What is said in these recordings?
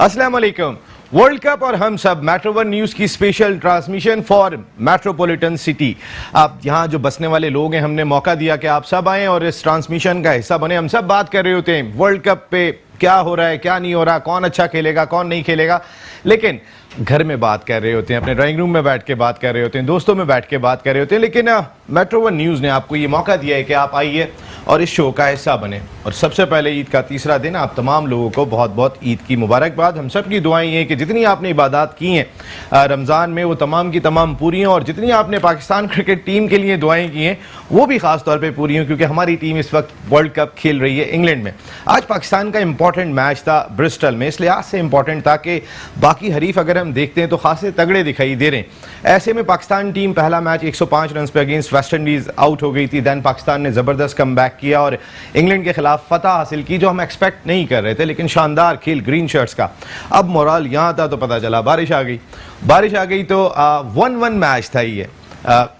अस्सलाम वालेकुम। World cup और हम सब मेट्रो वन न्यूज़ की special transmission for metropolitan city. आप यहाँ जो बसने वाले लोग हैं, हमने मौका दिया कि आप सब आएँ और इस ट्रांसमिशन का हिस्सा बने। हम सब बात कर रहे होते हैं वर्ल्ड कप पे क्या हो रहा है, क्या नहीं हो रहा, कौन अच्छा खेलेगा, कौन नहीं खेलेगा, लेकिन घर में बात कर रहे होते हैं, अपने ड्राइंग रूम में बैठ के बात कर रहे होते हैं, दोस्तों में बैठ के बात कर रहे होते हैं। लेकिन मेट्रो वन न्यूज़ ने आपको ये मौका दिया है कि आप आइए और इस शो का हिस्सा बने। और सबसे पहले ईद का तीसरा दिन, आप तमाम लोगों को बहुत बहुत ईद की मुबारकबाद। हम सब की दुआएं हैं कि जितनी आपने इबादत की हैं रमज़ान में, वो तमाम की तमाम पूरी हों, और जितनी आपने पाकिस्तान क्रिकेट टीम के लिए दुआएं की हैं वो भी ख़ास तौर पे पूरी हों, क्योंकि हमारी टीम इस वक्त वर्ल्ड कप खेल रही है इंग्लैंड में। आज पाकिस्तान का इंपॉर्टेंट मैच था ब्रिस्टल में, इस लिहाज से इंपॉर्टेंट था कि बाकी हरीफ अगर हम देखते हैं तो खासे तगड़े दिखाई दे रहे हैं। ऐसे में पाकिस्तान टीम पहला मैच 105 रन पे अगेंस्ट वेस्ट इंडीज़ आउट हो गई थी। दैन पाकिस्तान ने ज़बरदस्त कमबैक किया और इंग्लैंड के खिलाफ फतह हासिल की, जो हम एक्सपेक्ट नहीं कर रहे थे, लेकिन शानदार खेल ग्रीन शर्ट्स का। अब मोराल यहाँ था तो पता चला बारिश आ गई तो 1-1 मैच था ये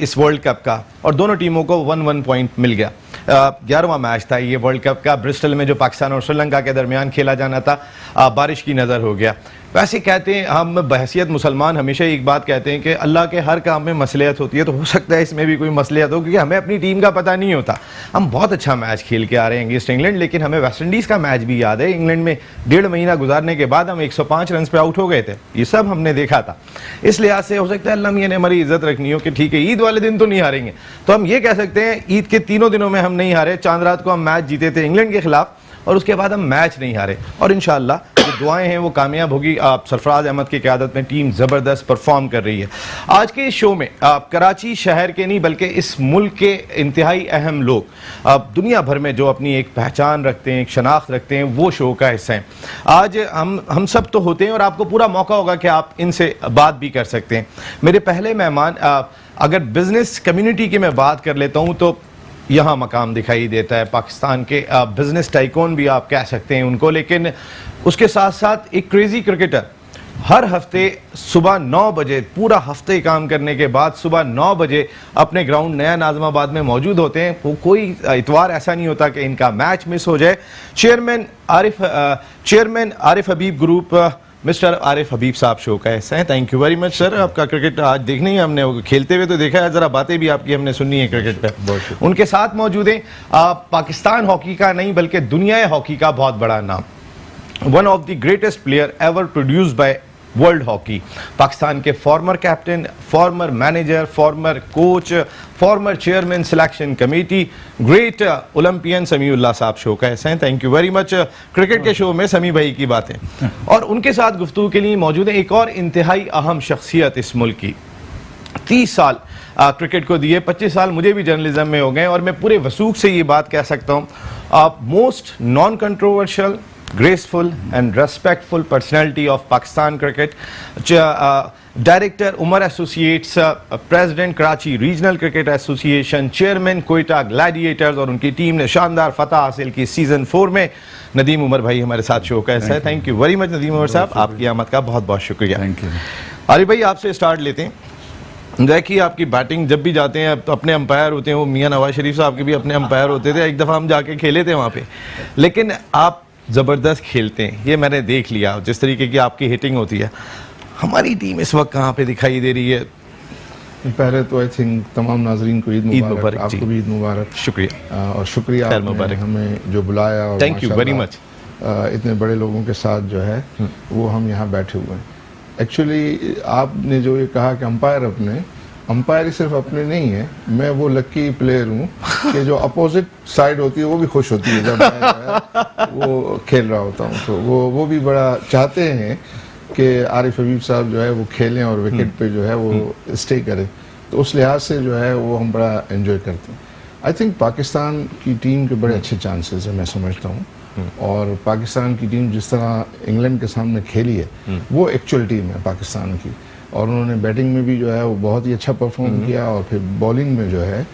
इस वर्ल्ड कप का, और दोनों टीमों को 1-1 पॉइंट मिल गया। 11वां मैच था ये वर्ल्ड कप का ब्रिस्टल में, जो पाकिस्तान और श्रीलंका के दरमियान खेला जाना था। बारिश की नज़र हो गया। वैसे कहते हैं, हम बहसियत मुसलमान हमेशा एक बात कहते हैं कि अल्लाह के हर काम में मसलियत होती है, तो हो सकता है इसमें भी कोई मसलियत हो, क्योंकि हमें अपनी टीम का पता नहीं होता। हम बहुत अच्छा मैच खेल के आ रहे हैं अगेंस्ट इंग्लैंड, लेकिन हमें वेस्ट इंडीज़ का मैच भी याद है। इंग्लैंड में 1.5 महीना गुजारने के बाद हम 105 रन पे आउट हो गए थे, ये सब हमने देखा था। इस लिहाज से हो सकता है अल्लाह मियां ने हमारी इज्जत रखनी हो कि ठीक है, ईद वाले दिन तो नहीं हारेंगे, तो हम ये कह सकते हैं ईद के तीनों दिनों में हम नहीं हारे। चांद रात को हम मैच जीते थे इंग्लैंड के खिलाफ, और उसके बाद हम मैच नहीं हारे, और इंशाअल्लाह जो दुआएं हैं वो कामयाब होगी। सरफराज अहमद की क़यादत में टीम ज़बरदस्त परफॉर्म कर रही है। आज के इस शो में कराची शहर के नहीं बल्कि इस मुल्क के इंतहाई अहम लोग, दुनिया भर में जो अपनी एक पहचान रखते हैं, एक शनाख्त रखते हैं, वो शो का हिस्सा हैं। आज हम सब तो होते हैं और आपको पूरा मौका होगा कि आप इनसे बात भी कर सकते हैं। मेरे पहले मेहमान, अगर बिजनेस कम्युनिटी की मैं बात कर लेता हूँ तो यहाँ मकाम दिखाई देता है पाकिस्तान के बिजनेस टाइकून भी आप कह सकते हैं उनको, लेकिन उसके साथ साथ एक क्रेजी क्रिकेटर। हर हफ्ते सुबह 9 बजे, पूरा हफ्ते काम करने के बाद सुबह 9 बजे अपने ग्राउंड नया नाज़िमाबाद में मौजूद होते हैं। वो कोई इतवार ऐसा नहीं होता कि इनका मैच मिस हो जाए। चेयरमैन आरिफ हबीब ग्रुप, मिस्टर आरिफ हबीब साहब शो का हिस्सा है। Thank you very much sir. आपका क्रिकेट आज देखनी है हमने, खेलते हुए तो देखा है, ज़रा बातें भी आपकी हमने सुननी है क्रिकेट पे। उनके साथ मौजूद हैं पाकिस्तान हॉकी का नहीं बल्कि दुनिया हॉकी का बहुत बड़ा नाम, one of the greatest player ever produced by world hockey, Pakistan के former captain, former manager, former coach, former chairman selection committee, great Olympian Samiullah साहब शो का हिस्सा हैं। Thank you very much. Cricket के शो में समी भाई की बातें, और उनके साथ गुफ्तगू के लिए मौजूद है एक और इंतहाई अहम शख्सियत इस मुल्क की। 30 साल क्रिकेट को दिए, 25 साल मुझे भी जर्नलिज्म में हो गए, और मैं पूरे वसूख से ये बात कह सकता हूँ, most non controversial, graceful and respectful personality of Pakistan cricket, Director Umar Associates, President Karachi Regional Cricket Association, Chairman Quetta Gladiators, और उनकी टीम ने शानदार फतह हासिल की सीजन 4 में। नदीम उमर भाई हमारे साथ शो का हिस्सा है। Thank you very much Nadeem Umar साहब, आपकी आमद का बहुत बहुत शुक्रिया। Thank you. आरिफ भाई आपसे स्टार्ट लेते हैं। देखिए आपकी बैटिंग, जब भी जाते हैं तो अपने अंपायर होते हैं, वो मियाँ नवाज शरीफ साहब के भी अपने अंपायर होते थे। एक दफ़ा हम जाके खेले थे वहाँ पे, लेकिन आप ज़बरदस्त खेलते हैं, ये मैंने देख लिया, जिस तरीके की आपकी हिटिंग होती है। हमारी टीम इस वक्त कहाँ पे दिखाई दे रही है? पहले तो आई थिंक तमाम नाजरीन को ईद मुबारक, आपको भी ईद मुबारक। शुक्रिया, और शुक्रिया आपने हमें जो बुलाया, और थैंक यू वेरी मच। इतने बड़े लोगों के साथ जो है वो हम यहाँ बैठे हुए हैं। एक्चुअली आपने जो ये कहा कि अंपायर सिर्फ अपने नहीं है, मैं वो लकी प्लेयर हूँ कि जो अपोजिट साइड होती है वो भी खुश होती है जब मैं वो खेल रहा होता हूँ, तो वो भी बड़ा चाहते हैं कि आरिफ हबीब साहब जो है वो खेलें और विकेट पे जो है वो स्टे करें, तो उस लिहाज से जो है वो हम बड़ा एंजॉय करते हैं। आई थिंक पाकिस्तान की टीम के बड़े अच्छे चांसेस हैं, मैं समझता हूँ, और पाकिस्तान की टीम जिस तरह इंग्लैंड के सामने खेली है वो एक्चुअल टीम है पाकिस्तान की, और उन्होंने बैटिंग में भी जो है वो बहुत ही अच्छा परफॉर्म किया, और फिर बॉलिंग में जो है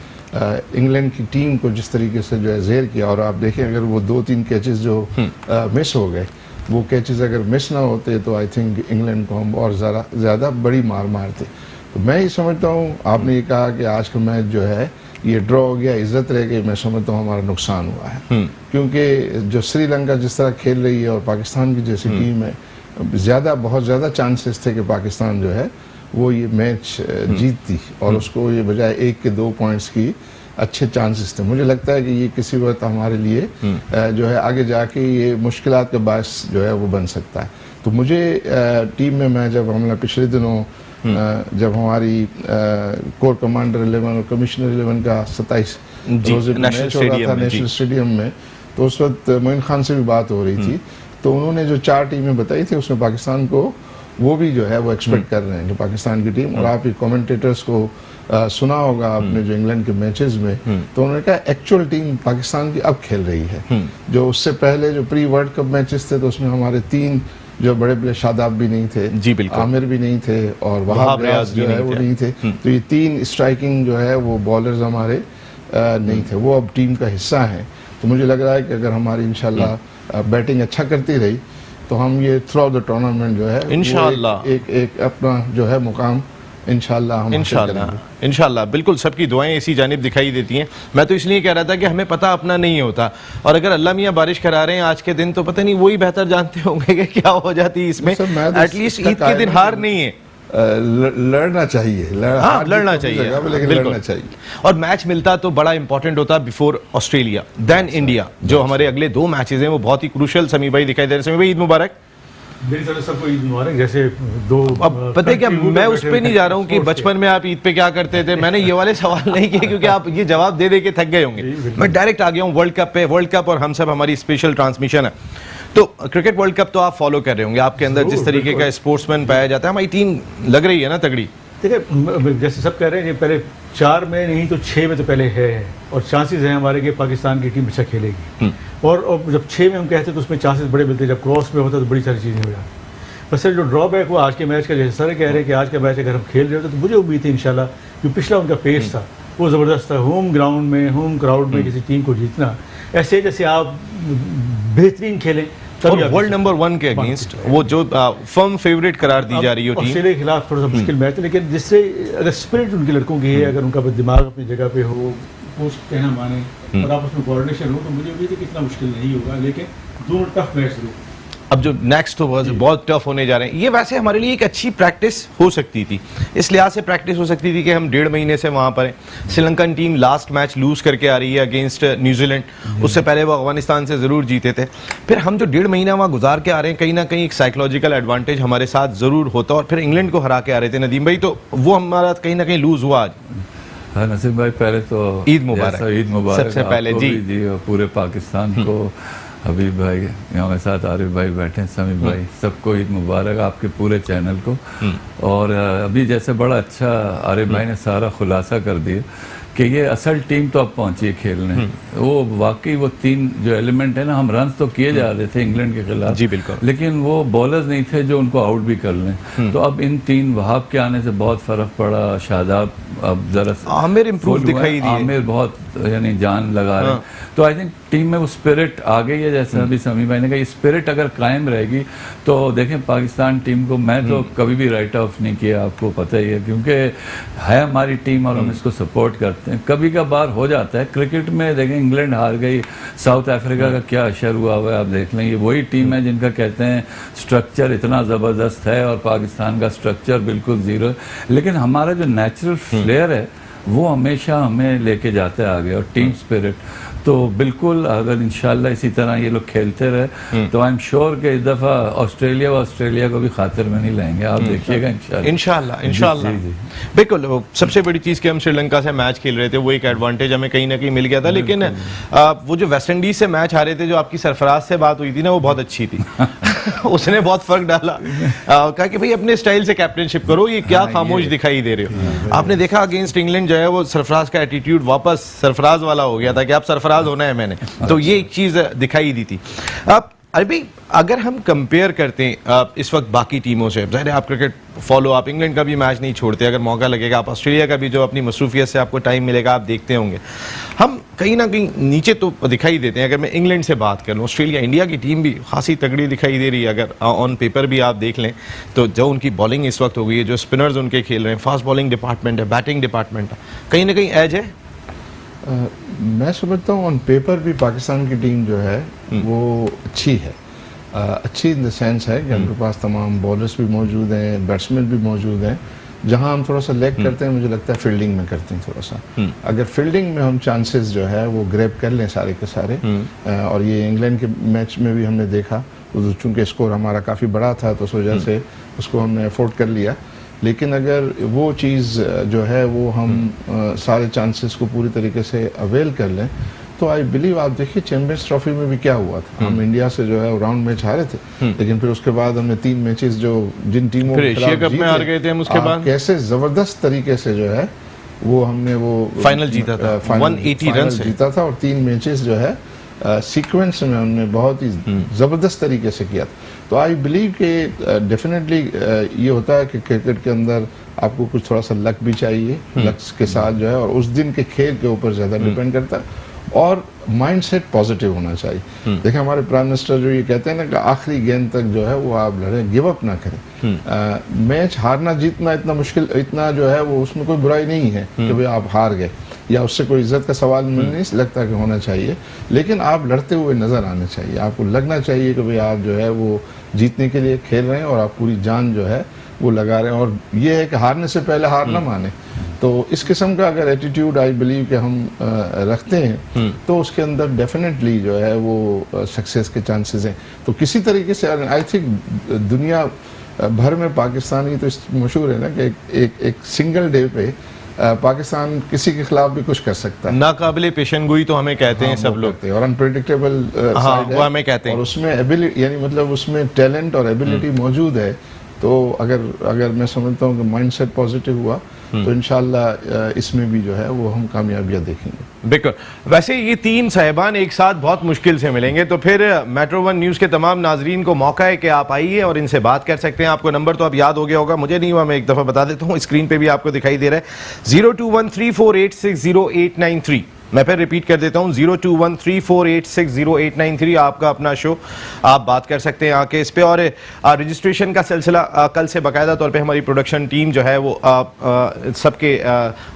इंग्लैंड की टीम को जिस तरीके से जो है ज़ेर किया। और आप देखें अगर वो 2-3 कैचेस जो मिस हो गए, वो कैचेस अगर मिस ना होते तो आई थिंक इंग्लैंड को हम और ज़्यादा बड़ी मार मारते। तो मैं ये समझता हूँ, आपने ये कहा कि आज का मैच जो है ये ड्रॉ हो गया, इज्जत रह गई, मैं समझता हूँ हमारा नुकसान हुआ है, क्योंकि जो श्रीलंका जिस तरह खेल रही है और पाकिस्तान की जैसी टीम है, बहुत ज़्यादा चांसेस थे कि पाकिस्तान जो है वो ये मैच जीतती और उसको ये बजाय 1 के 2 पॉइंट्स की अच्छे चांसेस थे। मुझे लगता है कि ये किसी वक्त हमारे लिए जो है आगे जाके ये मुश्किलात का बायस जो है वो बन सकता है। तो मुझे टीम में मैं जब हमने पिछले दिनों जब हमारी कोर कमांडर 11 और कमिश्नर 11 का 27 रोजे मैच हो रहा था नेशनल स्टेडियम में, तो उस वक्त मोइन खान से भी बात हो रही थी, तो उन्होंने जो 4 टीमें बताई थी उसमें पाकिस्तान को वो भी जो है वो एक्सपेक्ट कर रहे हैं कि पाकिस्तान की टीम, और आप ये कमेंटेटर्स को सुना होगा आपने जो इंग्लैंड के मैचेस में, तो उन्होंने कहा एक्चुअल टीम पाकिस्तान की अब खेल रही है। जो उससे पहले जो प्री वर्ल्ड कप मैचेस थे तो उसमें हमारे 3 जो बड़े बड़े शादाब भी नहीं थे, जी बिल्कुल, आमिर भी नहीं थे और वहाब रियाज जो है वो नहीं थे। तो ये 3 स्ट्राइकिंग जो है वो बॉलर्स हमारे नहीं थे, वो अब टीम का हिस्सा हैं। तो मुझे लग रहा है कि अगर हमारी इंशाल्लाह बैटिंग अच्छा करती रही तो हम ये थ्रू आउट द टूर्नामेंट जो है इंशाल्लाह एक अपना जो है मुकाम इंशाल्लाह बिल्कुल सबकी दुआएं इसी जानिब दिखाई देती हैं। मैं तो इसलिए कह रहा था कि हमें पता अपना नहीं होता, और अगर अल्लाह मियाँ बारिश करा रहे हैं आज के दिन तो पता नहीं वही बेहतर जानते होंगे कि क्या हो जाती है इसमें। एटलीस्ट ईद के दिन हार नहीं है, लड़ना चाहिए, लड़ना चाहिए, लेकिन लड़ना चाहिए। और मैच मिलता तो बड़ा इंपॉर्टेंट होता बिफोर ऑस्ट्रेलिया देन इंडिया। जो हमारे अगले 2 मैचेस हैं वो बहुत ही क्रूशियल समी भाई दिखाई दे रहे हैं। समी भाई ईद मुबारक। मेरी तरफ सबको ईद मुबारक। जैसे 2 अब पता है क्या, मैं उस पे नहीं जा रहा हूँ कि बचपन में आप ईद पे क्या करते थे, मैंने ये वाले सवाल नहीं किए क्योंकि आप ये जवाब दे दे के थक गए होंगे। मैं डायरेक्ट आ गया हूँ वर्ल्ड कप पे। वर्ल्ड कप और हम सब हमारी स्पेशल ट्रांसमिशन है, तो क्रिकेट वर्ल्ड कप तो आप फॉलो कर रहे होंगे, आपके अंदर जिस तरीके का स्पोर्ट्समैन पाया जाता है, हमारी टीम लग रही है ना तगड़ी। देखिए जैसे सब कह रहे हैं पहले 4 में नहीं तो 6 में तो पहले है, और चांसेस हैं हमारे कि पाकिस्तान की टीम अच्छा खेलेगी। और जब 6 में हम कहते तो उसमें चांसेस बड़े मिलते, जब क्रॉस में होता तो बड़ी सारी चीज़ें हो जाती। बस सर जो ड्रॉबैक हुआ आज के मैच का, जैसे सर कह रहे हैं कि आज का मैच अगर हम खेल रहे होते तो मुझे उम्मीद थी इंशाल्लाह, जो पिछला उनका पेस था वो ज़बरदस्त था। होम ग्राउंड में होम क्राउड में किसी टीम को जीतना, ऐसे जैसे आप बेहतरीन खेलें और वर्ल्ड नंबर 1 के अगेंस्ट वो जो फर्म फेवरेट करार दी जा रही है टीम, ऑस्ट्रेलिया के खिलाफ थोड़ा सा मुश्किल मैच है, लेकिन जिससे अगर स्पिरिट उनके लड़कों की है, अगर उनका दिमाग अपनी जगह पे हो, कोच कहना माने और आपस में कोऑर्डिनेशन हो, तो मुझे उम्मीद है कि इतना मुश्किल नहीं होगा। लेकिन दोनों टफ मैच जरूर। अब जो नेक्स्ट तो बहुत टफ होने जा रहे हैं, ये वैसे हमारे लिए एक अच्छी प्रैक्टिस हो सकती थी। इस लिहाज से प्रैक्टिस हो सकती थी कि हम 1.5 महीने से वहाँ पर हैं। Sri Lankan team last match lose करके आ रही है अगेंस्ट न्यूजीलैंड, उससे पहले वो अफगानिस्तान से ज़रूर जीते थे। फिर हम जो 1.5 महीना वहाँ गुजार के आ रहे हैं, कहीं ना कहीं एक साइकोलॉजिकल एडवांटेज हमारे साथ ज़रूर होता, और फिर इंग्लैंड को हरा के आ रहे थे नदीम भाई, तो वो हमारा कहीं ना कहीं लूज हुआ आज। हाँ नसीम भाई, पहले तो ईद मुबारक। ईद मुबारक सबसे पहले जी और पूरे पाकिस्तान को, हबीब भाई यहाँ मेरे साथ, आरिफ भाई बैठे हैं, समीम भाई, सबको ईद मुबारक, आपके पूरे चैनल को। और अभी जैसे बड़ा अच्छा आरिफ भाई ने सारा खुलासा कर दिया कि ये असल टीम तो अब पहुंची है खेलने। वो वाकई वो 3 जो एलिमेंट है ना, हम रन तो किए जा रहे थे इंग्लैंड के खिलाफ, जी बिल्कुल, लेकिन वो बॉलर्स नहीं थे जो उनको आउट भी कर लें। तो अब इन 3 वहाब के आने से बहुत फर्क पड़ा। शादाब अब जरा आमिर इम्प्रूव दिखाई दिए, आमिर बहुत यानी जान लगा रहे हैं। तो आई थिंक टीम में वो स्पिरिट आ गई है, जैसे अभी समी भाई ने कहा, स्पिरिट अगर कायम रहेगी तो देखें पाकिस्तान टीम को मैं तो कभी भी राइट ऑफ नहीं किया, आपको पता ही है, क्योंकि है हमारी टीम और हम इसको सपोर्ट करते हैं। कभी कभार हो जाता है क्रिकेट में, देखें इंग्लैंड हार गई, साउथ अफ्रीका का क्या असर हुआ हुआ है आप देख लें। ये वही टीम है जिनका कहते हैं स्ट्रक्चर इतना ज़बरदस्त है और पाकिस्तान का स्ट्रक्चर बिल्कुल ज़ीरो है, लेकिन हमारा जो नेचुरल फ्लेयर है वो हमेशा हमें लेके जाते हैं आगे, और टीम स्पिरिट। तो बिल्कुल अगर इंशाल्लाह इसी तरह ये लोग खेलते रहे तो आई एम श्योर कि इस दफ़ा ऑस्ट्रेलिया को भी खातिर में नहीं लाएंगे, आप देखिएगा इंशाल्लाह। बिल्कुल, सबसे बड़ी चीज़ कि हम श्रीलंका से मैच खेल रहे थे, वो एक एडवांटेज हमें कहीं ना कहीं मिल गया था। लेकिन वो जो वेस्ट इंडीज से मैच हारे थे, जो आपकी सरफराज से बात हुई थी ना, वो बहुत अच्छी थी। उसने बहुत फर्क डाला, कहा कि भाई अपने स्टाइल से कैप्टनशिप करो, ये क्या खामोश दिखाई दे रहे हो। आपने देखा अगेंस्ट इंग्लैंड जो है वो सरफराज का एटीट्यूड वापस सरफराज वाला हो गया था कि आप सरफराज होना है मैंने, तो ये एक चीज दिखाई दी थी। अब अभी अगर हम कंपेयर करते हैं इस वक्त बाकी टीमों से, ज़ाहिर है आप क्रिकेट फॉलो, आप इंग्लैंड का भी मैच नहीं छोड़ते, अगर मौका लगेगा आप ऑस्ट्रेलिया का भी, जो अपनी मसरूफियत से आपको टाइम मिलेगा आप देखते होंगे। हम कहीं ना कहीं नीचे तो दिखाई देते हैं। अगर मैं इंग्लैंड से बात कर लूँ, ऑस्ट्रेलिया, इंडिया की टीम भी खासी तगड़ी दिखाई दे रही है। अगर ऑन पेपर भी आप देख लें तो जो उनकी बॉलिंग इस वक्त हो गई है, जो स्पिनर्स उनके खेल रहे हैं, फास्ट बॉलिंग डिपार्टमेंट है, बैटिंग डिपार्टमेंट है, कहीं ना कहीं एज है। मैं समझता हूँ ऑन पेपर भी पाकिस्तान की टीम जो है वो अच्छी है, अच्छी इन द सेंस है कि उनके पास तमाम बॉलर्स भी मौजूद हैं, बैट्समैन भी मौजूद हैं। जहां हम थोड़ा सा लैग करते हैं मुझे लगता है फील्डिंग में करते हैं थोड़ा सा। अगर फील्डिंग में हम चांसेस जो है वो ग्रैब कर लें सारे के सारे, और ये इंग्लैंड के मैच में भी हमने देखा, चूंकि स्कोर हमारा काफ़ी बड़ा था तो उस वजह से उसको हमने अफोर्ड कर लिया। लेकिन अगर वो चीज़ जो है वो हम सारे चांसेस को पूरी तरीके से अवेल कर लें तो आई बिलीव, आप देखिए चैंपियंस ट्रॉफी में भी क्या हुआ था, हम इंडिया से जो है राउंड मैच हारे थे, लेकिन फिर उसके बाद हमने 3 मैचेस जो जिन टीमों फिर एशिया कप में हार गए थे हम उसके बाद, कैसे जबरदस्त तरीके से जो है वो हमने वो फाइनल जीता था, 180 रन से जीता था, और 3 मैचेस जो है सीक्वेंस में हमने बहुत ही ज़बरदस्त तरीके से किया। तो आई बिलीव कि डेफिनेटली ये होता है कि क्रिकेट के अंदर आपको कुछ थोड़ा सा लक भी चाहिए, लक के साथ जो है, और उस दिन के खेल के ऊपर ज़्यादा डिपेंड करता है, और माइंडसेट पॉजिटिव होना चाहिए। देखिए हमारे प्राइम मिनिस्टर जो ये कहते हैं ना कि आखिरी गेंद तक जो है वो आप लड़ें, गिव अप ना करें। मैच हारना जीतना इतना मुश्किल, इतना जो है वो उसमें कोई बुराई नहीं है कि भाई आप हार गए, या उससे कोई इज्जत का सवाल मुझे नहीं लगता कि होना चाहिए, लेकिन आप लड़ते हुए नजर आने चाहिए। आपको लगना चाहिए कि भाई आप जो है वो जीतने के लिए खेल रहे हैं और आप पूरी जान जो है वो लगा रहे हैं, और ये है कि हारने से पहले हार ना माने। तो इस किस्म का अगर एटीट्यूड आई बिलीव कि हम रखते हैं तो उसके अंदर डेफिनेटली जो है वो सक्सेस के चांसेस हैं। तो किसी तरीके से आई थिंक दुनिया भर में पाकिस्तानी तो मशहूर है ना कि एक सिंगल डे पे पाकिस्तान किसी के खिलाफ भी कुछ कर सकता है। नाकाबिले पेशेनगोई तो हमें कहते हैं सब लोग, और अनप्रेडिक्टेबल वो हमें कहते हैं, और उसमें एबिलिटी यानी मतलब उसमें टैलेंट और एबिलिटी मौजूद है। तो अगर मैं समझता हूँ कि माइंडसेट पॉजिटिव हुआ तो इंशाल्लाह इसमें भी जो है वो हम कामयाबियां देखेंगे। बिल्कुल। वैसे ये 3 साहिबान एक साथ बहुत मुश्किल से मिलेंगे, तो फिर मेट्रो 1 न्यूज़ के तमाम नाजरीन को मौका है कि आप आइए और इनसे बात कर सकते हैं। आपको नंबर तो अब याद हो गया होगा, मुझे नहीं हुआ, मैं एक दफ़ा बता देता हूँ, स्क्रीन पे भी आपको दिखाई दे रहा है 0213486089 मैं फिर रिपीट कर देता हूं 0213486089 आपका अपना शो, आप बात कर सकते हैं आके इस पे। और रजिस्ट्रेशन का सिलसिला कल से बाकायदा तौर पे हमारी प्रोडक्शन टीम जो है वो सबके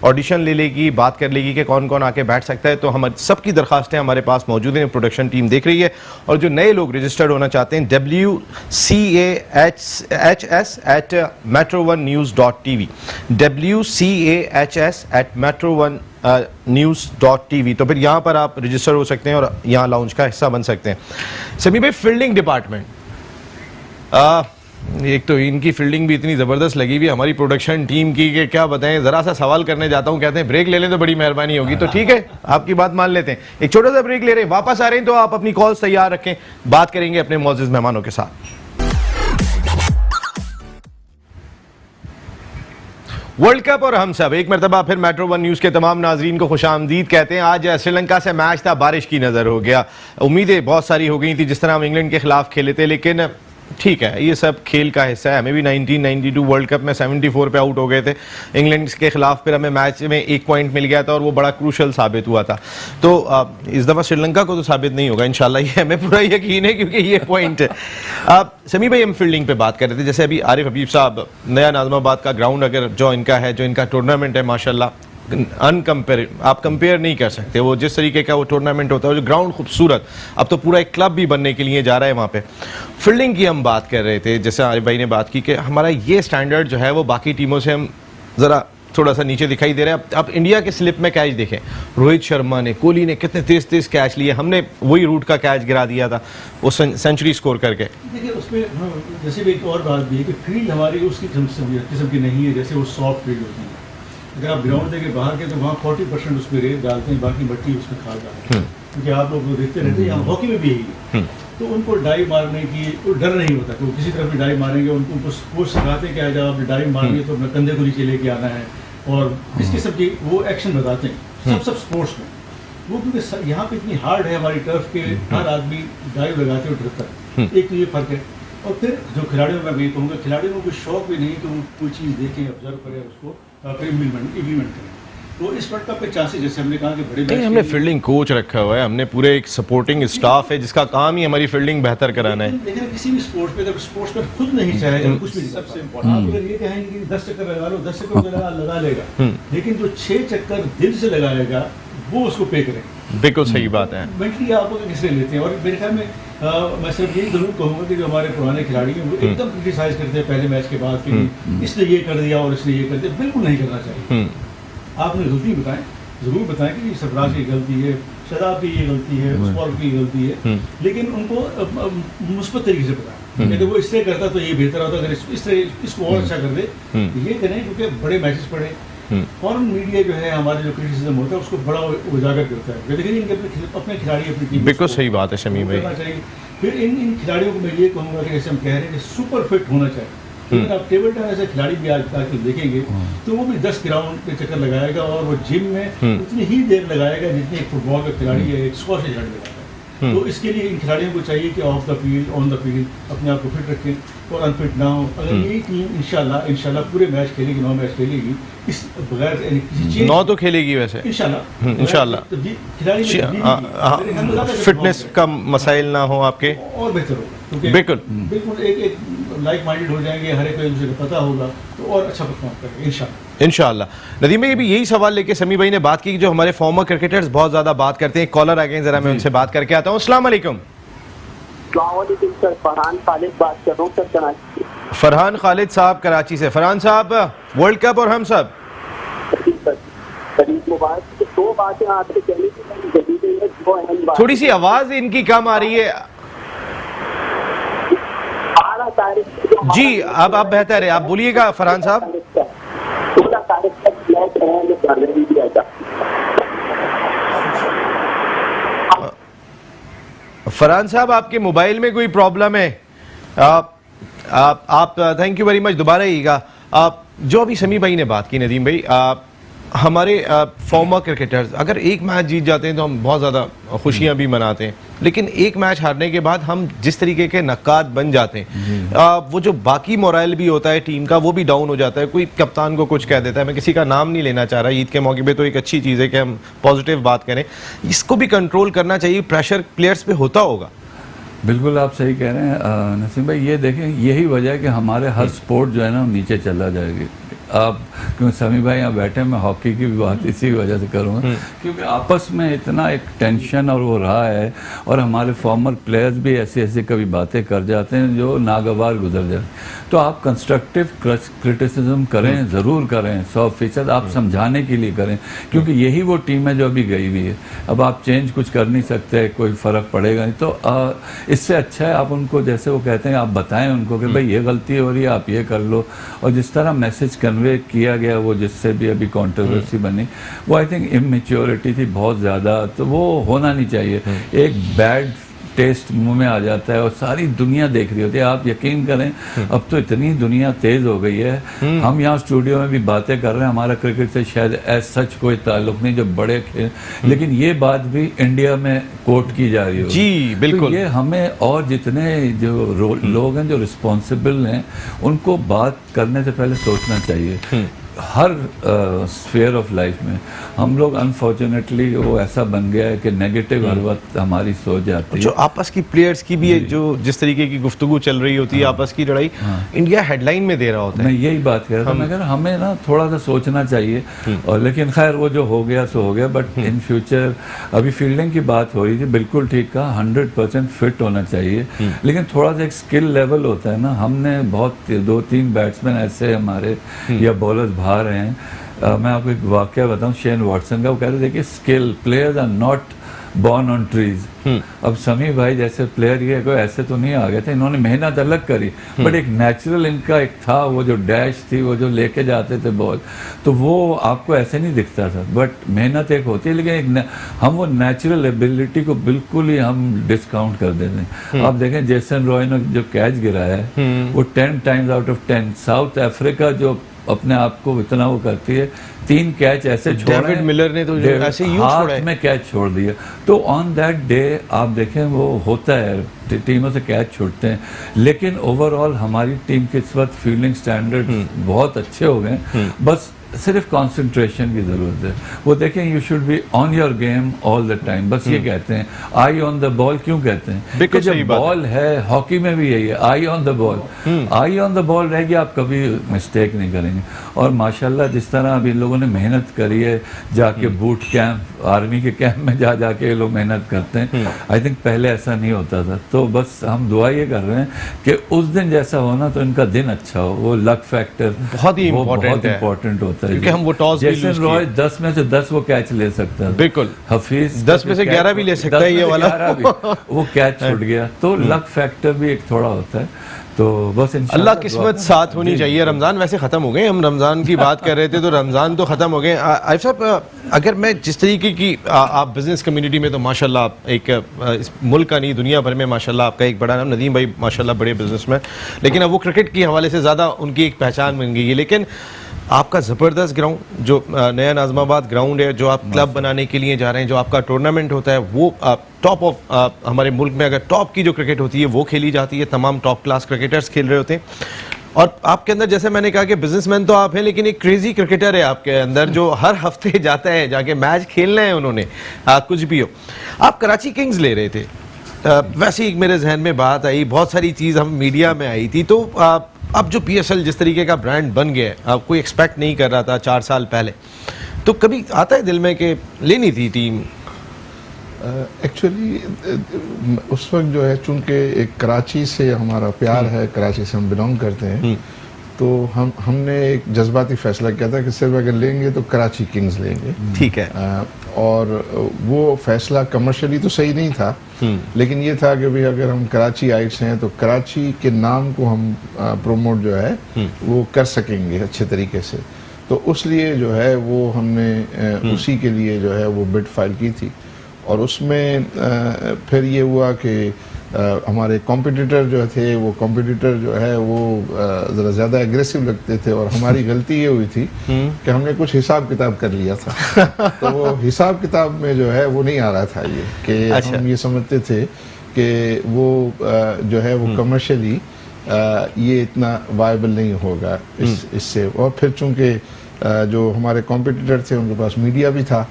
ऑडिशन ले लेगी, बात कर लेगी कि कौन कौन आके बैठ सकता है। तो हमारी सबकी दरखास्तें हमारे पास मौजूद हैं, प्रोडक्शन टीम देख रही है। और जो नए लोग रजिस्टर्ड होना चाहते हैं WCAHS@metro1news.tv WCAHS@metro1news.tv तो फिर यहाँ पर आप रजिस्टर हो सकते हैं और यहाँ लाउंज का हिस्सा बन सकते हैं। समी भाई, फील्डिंग डिपार्टमेंट, एक तो इनकी फील्डिंग भी इतनी ज़बरदस्त लगी हुई हमारी प्रोडक्शन टीम की कि क्या बताएं। ज़रा सा सवाल करने जाता हूं, कहते हैं ब्रेक ले लें तो बड़ी मेहरबानी होगी। तो ठीक है, आपकी बात मान लेते हैं, एक छोटा सा ब्रेक ले रहे हैं, वापस आ रहे हैं तो आप अपनी कॉल्स तैयार रखें, बात करेंगे अपने मौजूद मेहमानों के साथ। वर्ल्ड कप और हम सब, एक मरतबा फिर मेट्रो 1 न्यूज़ के तमाम नाजरीन को खुशामदीद कहते हैं। आज श्रीलंका से मैच था, बारिश की नज़र हो गया, उम्मीदें बहुत सारी हो गई थी जिस तरह हम इंग्लैंड के खिलाफ खेले थे, लेकिन ठीक है, ये सब खेल का हिस्सा है। हमें भी 1992 वर्ल्ड कप में 74 पे आउट हो गए थे इंग्लैंड के खिलाफ, फिर हमें मैच में 1 पॉइंट मिल गया था और वो बड़ा क्रूशल साबित हुआ था। तो इस दफ़ा श्रीलंका को तो साबित नहीं होगा इंशाल्लाह, ये हमें पूरा यकीन है क्योंकि ये पॉइंट है। समी भाई, हम फील्डिंग पे बात कर रहे थे, जैसे अभी आरिफ हबीब साहब, नया नाज़माबाद का ग्राउंड अगर जो इनका टूर्नामेंट है माशाल्लाह अनकम्पेयर, आप कंपेयर नहीं कर सकते। वो जिस तरीके का वो टूर्नामेंट होता है, जो ग्राउंड खूबसूरत, अब तो पूरा एक क्लब भी बनने के लिए जा रहा है वहाँ पे। फील्डिंग की हम बात कर रहे थे, जैसे आरिफ भाई ने बात की कि हमारा ये स्टैंडर्ड जो है वो बाकी टीमों से हम ज़रा थोड़ा सा नीचे दिखाई दे रहा है। अब इंडिया के स्लिप में कैच देखें, रोहित शर्मा ने, कोहली ने कितने तेज तेज कैच लिए, हमने वही रूट का कैच गिरा दिया था वो सेंचुरी स्कोर करके। देखिए उसमें जैसे भी एक और बात भी है कि फील्ड हमारी उसकी किस्म की नहीं है, जैसे वो सॉफ्ट फील्ड होती है। अगर आप ग्राउंड देके बाहर के तो वहाँ 40% उसमें रेत डालते हैं, बाकी मट्टी उसमें खाद डालते हैं, क्योंकि आप लोग देखते रहते हैं, यहाँ हॉकी में भी यही है। तो उनको डाइव मारने की कोई डर नहीं होता कि वो किसी तरफ भी डाइव मारेंगे, उनको कोच सिखाते हैं कि जब आप डाइव मारेंगे तो अपने कंधे को नीचे लेके आना है, और इस किस्म की वो एक्शन बताते हैं सब स्पोर्ट्स में। वो क्योंकि यहाँ पे इतनी हार्ड है हमारी टर्फ के, हर आदमी डाइव लगाते हुए डरता है, एक तो ये फर्क है। और फिर जो खिलाड़ियों में मैं कहूँगा, खिलाड़ियों को कोई शौक भी नहीं कि वो कोई चीज़ देखें, ऑब्जर्व करें, उसको फिर इम्प्लीमेंट करें। तो इस वर्ल्ड कप के चांसेस, जैसे हमने कहा कि बड़े नहीं, हमने फील्डिंग कोच रखा हुआ है, हमने पूरे एक सपोर्टिंग स्टाफ है जिसका काम ही हमारी फील्डिंग बेहतर कराना है। लेकिन किसी भी स्पोर्ट्स पे, अगर स्पोर्ट्स पे खुद नहीं चाहे कुछ भी, सबसे इम्पोर्टेंट आप अगर ये कहेंगे कि 10 चक्कर लगा लो, 10 चक्कर लगा लेगा, लेकिन जो 6 चक्कर दिल से लगाएगा वो उसको पे करें। बिल्कुल सही बात है। मेंटली आप किससे लेते हैं। और मेरे ख्याल में मैं सिर्फ यही जरूर कहूँगा कि जो हमारे पुराने खिलाड़ी हैं वो एकदम क्रिटिसाइज करते हैं पहले मैच के बाद कि इसने ये कर दिया और इसने ये कर दिया। बिल्कुल नहीं करना चाहिए। आपने गलती बताएं, जरूर बताएं कि सरफराज की गलती है, शदाब की ये गलती है, स्पॉल की गलती है, लेकिन उनको मुस्बत तरीके से बताएं। यदि वो इससे करता तो ये बेहतर होता, अगर इस तरह इसको और अच्छा कर दे ये करें, क्योंकि बड़े मैचेस पड़े। फॉरेन मीडिया जो है हमारे जो क्रिटिसिज्म होता है उसको बड़ा उजागर करता है, लेकिन इनके अपने खिलाड़ी अपनी टीम बिल्कुल सही बात है शमी भाई। चाहिए। फिर इन खिलाड़ियों को मैं ये कहूँगा कि जैसे हम कह रहे हैं कि सुपर फिट होना चाहिए। लेकिन आप टेबल टेनिस ऐसे खिलाड़ी भी आजकल देखेंगे तो वो भी 10 ग्राउंड पे चक्कर लगाएगा और वो जिम में उतनी ही देर लगाएगा जितनी एक फुटबॉल का खिलाड़ी है, एक स्क्वॉश खिलाड़ी लगाएगा। तो इसके लिए इन खिलाड़ियों को चाहिए कि of the field, on the field अपने आप को फिट रखें और अनफिट ना हो। अगर ये टीम इंशाल्लाह पूरे मैच खेलेगी, 9 मैच खेलेगी, इस बगैर किसी चीज 9 तो खेलेगी वैसे इंशाल्लाह। फिटनेस का मसाइल ना हो आपके और बेहतर होगा। बिल्कुल एक लाइक माइंडेड हो जाएंगे, हर एक को एक दूसरे को पता होगा तो और अच्छा परफॉर्म करेंगे इंशाल्लाह। नदीम भाई, यही सवाल लेके समी भाई ने बात की कि जो हमारे फॉर्मर क्रिकेटर्स बहुत ज्यादा बात करते हैं। कॉलर आ गए, जरा मैं उनसे बात करके आता हूँ। अस्सलाम वालेकुम। सर, फरहान खालिद बात कर रहा हूँ सर, कराची। फरहान खालिद साहब कराची से। फरहान साहब, वर्ल्ड कप और हम सब दो बातें आपसे कहनी थी। थोड़ी सी आवाज इनकी कम आ रही है 12 तारीख जी। अब बेहतर है, आप बोलिएगा फरहान साहब। 16 तारीख तक मैच है। फरहान साहब, आपके मोबाइल में कोई प्रॉब्लम है? आप थैंक यू वेरी मच, दोबारा आइएगा। जो अभी समी भाई ने बात की, नदीम भाई, हमारे फॉर्मर क्रिकेटर्स अगर एक मैच जीत जाते हैं तो हम बहुत ज़्यादा खुशियां भी मनाते हैं, लेकिन एक मैच हारने के बाद हम जिस तरीके के नक्काद बन जाते हैं, वो जो बाकी मोरल भी होता है टीम का वो भी डाउन हो जाता है। कोई कप्तान को कुछ कह देता है, मैं किसी का नाम नहीं लेना चाह रहा, ईद के मौके पे तो एक अच्छी चीज़ है कि हम पॉजिटिव बात करें। इसको भी कंट्रोल करना चाहिए, प्रेशर प्लेयर्स पे होता होगा। बिल्कुल आप सही कह रहे हैं नसीम भाई। ये देखें, यही वजह है कि हमारे हर स्पोर्ट जो है ना नीचे चला जाएगी। आप क्योंकि समी भाई यहाँ बैठे, मैं हॉकी की भी बात इसी वजह से करूँगा, क्योंकि आपस में इतना एक टेंशन और वो रहा है, और हमारे फॉर्मर प्लेयर्स भी ऐसी ऐसी कभी बातें कर जाते हैं जो नागवार गुजर जाए। तो आप कंस्ट्रक्टिव क्रिटिसिज्म करें, ज़रूर करें, 100% आप समझाने के लिए करें, क्योंकि यही वो टीम है जो अभी गई हुई है। अब आप चेंज कुछ कर नहीं सकते, कोई फ़र्क पड़ेगा नहीं। तो इससे अच्छा है आप उनको, जैसे वो कहते हैं, आप बताएं उनको कि भाई ये गलती हो रही है, आप ये कर लो। और जिस तरह मैसेज कन्वे किया गया, वो जिससे भी अभी कंट्रोवर्सी बनी, वो आई थिंक इमेच्योरिटी थी बहुत ज़्यादा। तो वो होना नहीं चाहिए। एक बैड टेस्ट मुंह में आ जाता है और सारी दुनिया देख रही होती है। आप यकीन करें, अब तो इतनी दुनिया तेज हो गई है। हम यहाँ स्टूडियो में भी बातें कर रहे हैं, हमारा क्रिकेट से शायद सच कोई ताल्लुक नहीं, जो बड़े खेल, लेकिन ये बात भी इंडिया में कोट की जा रही है जी बिल्कुल। तो ये हमें, और जितने जो लोग हैं जो रिस्पॉन्सिबल हैं, उनको बात करने से पहले सोचना चाहिए। हर स्फीयर ऑफ लाइफ में हम लोग अनफॉर्चुनेटली वो ऐसा बन गया है कि नेगेटिव हर वक्त हमारी सोच जाती है। जो आपस की प्लेयर्स की भी है, जो जिस तरीके की गुफ्तगू चल रही होती है, आपस की लड़ाई, इंडिया हेडलाइन में दे रहा होता है। मैं यही बात कह रहा था, मगर हमें ना थोड़ा सा सोचना चाहिए। और लेकिन खैर वो जो हो गया सो हो गया, बट इन फ्यूचर अभी फील्डिंग की बात हो रही थी, बिल्कुल ठीक कहा, 100% फिट होना चाहिए। लेकिन थोड़ा सा एक स्किल लेवल होता है ना, हमने बहुत 2-3 बैट्समैन ऐसे हमारे या बॉलर्स बाहर हैं। मैं आपको एक वाकया बताऊं शेन वॉटसन का। वो कहते थे कि skill players are not born on trees. अब समी भाई जैसे प्लेयर ये कोई ऐसे तो नहीं आ गए थे, इन्होंने मेहनत अलग करी, बट एक नेचुरल इनका एक था, वो जो डैश थी, वो जो लेके जाते थे बॉल, तो वो आपको ऐसे नहीं दिखता था। बट मेहनत एक होती है, लेकिन हम वो नेचुरल एबिलिटी को बिल्कुल ही हम डिस्काउंट कर देते हैं। आप देखें जेसन रॉय ने जो कैच गिराया है, वो 10 times out of 10। South Africa जो अपने आप को इतना वो करती है, 3 कैच ऐसे छोड़े, डेविड मिलर ने तो ऐसे यूं छोड़ा है, में कैच छोड़ दिया। तो ऑन दैट डे आप देखें वो होता है, टीमों से कैच छूटते हैं। लेकिन ओवरऑल हमारी टीम के इस वक्त फील्डिंग स्टैंडर्ड बहुत अच्छे हो गए। बस सिर्फ कंसंट्रेशन की ज़रूरत है। वो देखें, you should be on your game all the time, बस ये कहते हैं। आई ऑन द बॉल क्यों कहते हैं? बिल्कुल कि जब सही बात बॉल है, हॉकी में भी यही है, eye on the ball. Eye on the ball रहेगी, आप कभी मिस्टेक नहीं करेंगे। और माशाल्लाह जिस तरह अभी लोगों ने मेहनत करी है, जाके बूट कैंप, आर्मी के कैंप में जाके ये लोग मेहनत करते हैं। आई थिंक पहले ऐसा नहीं होता था। तो बस हम दुआ ये कर रहे हैं कि उस दिन जैसा होना तो इनका दिन अच्छा हो। वो लक फैक्टर बहुत ही important है। इंपॉर्टेंट होता है, क्योंकि हम वो टॉस भी जैसे lose रॉय 10 में से 10 वो कैच ले सकता है, बिल्कुल। हफीज 10 में से 11 भी ले सकता है ये वाला। 11 भी, वो कैच छूट गया। तो लक फैक्टर भी एक थोड़ा होता है। तो बस अल्लाह किस्मत साथ होनी चाहिए। रमज़ान वैसे ख़त्म हो गए, हम रमज़ान की बात कर रहे थे तो रमज़ान तो ख़त्म हो गए। आरिफ साहब, अगर मैं जिस तरीके की आप बिज़नेस कम्युनिटी में तो माशाल्लाह आप एक इस मुल्क का नहीं दुनिया भर में माशाल्लाह आपका एक बड़ा नाम, नदीम भाई माशाल्लाह बड़े बिजनेसमैन, लेकिन अब वो क्रिकेट के हवाले से ज़्यादा उनकी एक पहचान बन गई है। लेकिन आपका ज़बरदस्त ग्राउंड जो नया नाज़माबाद ग्राउंड है, जो आप क्लब बनाने के लिए जा रहे हैं, जो आपका टूर्नामेंट होता है, वो टॉप ऑफ हमारे मुल्क में अगर टॉप की जो क्रिकेट होती है वो खेली जाती है, तमाम टॉप क्लास क्रिकेटर्स खेल रहे होते हैं। और आपके अंदर, जैसे मैंने कहा कि बिजनेसमैन तो आप हैं, लेकिन एक क्रेजी क्रिकेटर है आपके अंदर जो हर हफ्ते जाता है, जाके मैच खेलना है उन्होंने, कुछ भी हो। आप कराची किंग्स ले रहे थे, वैसे ही मेरे जहन में बात आई, बहुत सारी चीज़ हम मीडिया में आई थी। तो अब जो PSL जिस तरीके का ब्रांड बन गया है, कोई एक्सपेक्ट नहीं कर रहा था 4 साल पहले, तो कभी आता है दिल में कि लेनी थी टीम? एक्चुअली उस वक्त जो है, चूंकि एक कराची से हमारा प्यार है, कराची से हम बिलोंग करते हैं, तो हमने एक जज्बाती फैसला किया था कि सिर्फ अगर लेंगे तो कराची किंग्स लेंगे। ठीक है। और वो फैसला कमर्शियली तो सही नहीं था, लेकिन ये था कि भाई अगर हम कराची आइट्स हैं तो कराची के नाम को हम प्रोमोट जो है वो कर सकेंगे अच्छे तरीके से। तो उस लिए जो है वो हमने उसी के लिए जो है वो बिड फाइल की थी। और उसमें फिर ये हुआ कि हमारे कॉम्पिटिटर जो थे, वो कॉम्पिटिटर जो है वो ज़रा ज़्यादा एग्रेसिव लगते थे, और हमारी गलती ये हुई थी कि हमने कुछ हिसाब किताब कर लिया था। तो वो हिसाब किताब में जो है वो नहीं आ रहा था ये कि अच्छा। हम ये समझते थे कि वो जो है वो कमर्शियली ये इतना वायबल नहीं होगा इससे। और फिर चूंकि जो हमारे कॉम्पिटिटर थे उनके पास मीडिया भी था,